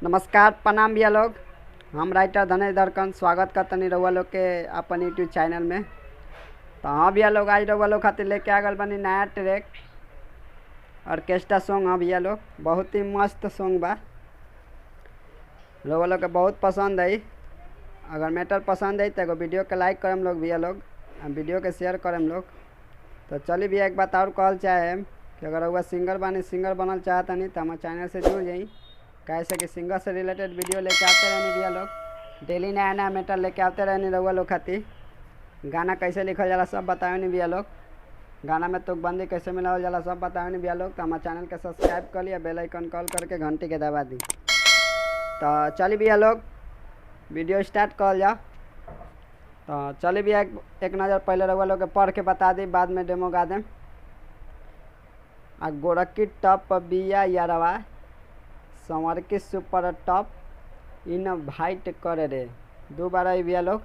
नमस्कार प्रणाम भैया लोग। हम राइटर धनेश दरकन स्वागत करतनी रउआ लोग के अपन यूट्यूब चैनल में। तो हाँ भैया लोग, आज रउआ लोग खातिर लेके आ गल बनी नया ट्रैक ऑर्केस्ट्रा सॉन्ग। हाँ भैया लोग, बहुत ही मस्त सॉन्ग बा, रउआ लोग के बहुत पसंद आई। अगर मैटर पसंद आई तो एगो वीडियो के लाइक करम लोग भैया लोग, वीडियो के शेयर करम लोग। तो चलिए भैया एक बात और कहल चाहे कि अगर रउआ सिंगर बनल चाहतनी तो हमारे चैनल से जुड़ जाई। कैसे कि सिंगर से रिलेटेड वीडियो लेके आते रहनी भैया लोग, डेली नया नया मैटर लेके आते रहनी रउआ लोग खातिर। गाना कैसे लिखल जाला सब बतावे नहीं भैया लोग, गाना में तुकबंदी कैसे मिलावल जाला सब बतावे नहीं भैया लोग। तो हमारे चैनल के सब्सक्राइब कर लिया, बेल आइकन कॉल करके घंटी के दबा दी। तो चलिए भैया लोग वीडियो स्टार्ट कर जा। तो चलिए भैया एक नज़र पहले रउआ लोग के पढ़ के बता दी, बाद में डेमो गा दें। गोरखी टप बिया यारवा संवर के सुपर टॉप इन भाइट करे रे। दोबारा भैया लोग,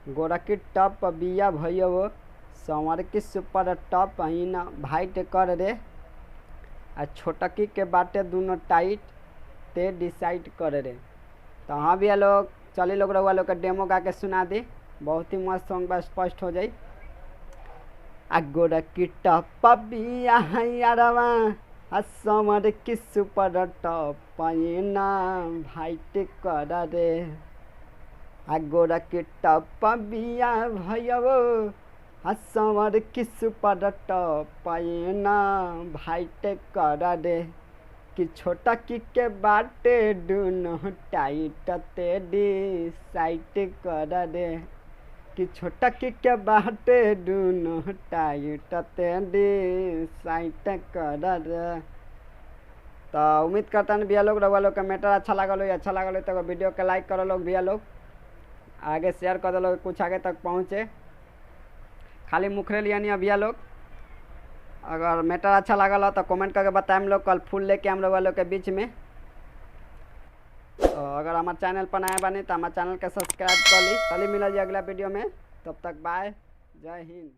गोरखी टप बिया भैया वो संवर के सुपर टॉप इन भाइट कर रे। आ छोटकी के बाटे दोनों टाइट ते डिसाइड करे रे। तो हाँ भैया लोग, चलिए लोग रउआ लोग के डेमो गा के सुना दी, बहुत ही मस्त सॉन्ग बा, स्पष्ट हो जाई। गोरखी टप बिया यारवा समर की सुपर टॉप ना भाइट कर रे। गोरखी टप बिया भैया समर की सुपर टॉप ना भाइट कर रे। कि छोटा की के बाटे दोनों टाइट ते डिसाइड कर रे। कि छोटा की के बाटे दोनों टाइट ते डिसाइड कर रे। तो उम्मीद करता हूँ भैया लोग रउआ लोग का मैटर अच्छा लागल हो तो वीडियो के लाइक करो लोग भैया लोग, आगे शेयर कर दो, कुछ आगे तक पहुँचे। खाली मुखरे लिया नहीं भैया लोग। अगर मैटर अच्छा लागल हो तो कमेंट करके बताएं लोग, कल फुल लेके हम रउआ लोग के बीच में। तो अगर हमारे चैनल पर नया बने तो हमारे चैनल के सब्सक्राइब कर ली। चलिए मिला जी अगला वीडियो में, तब तक बाय, जय हिंद।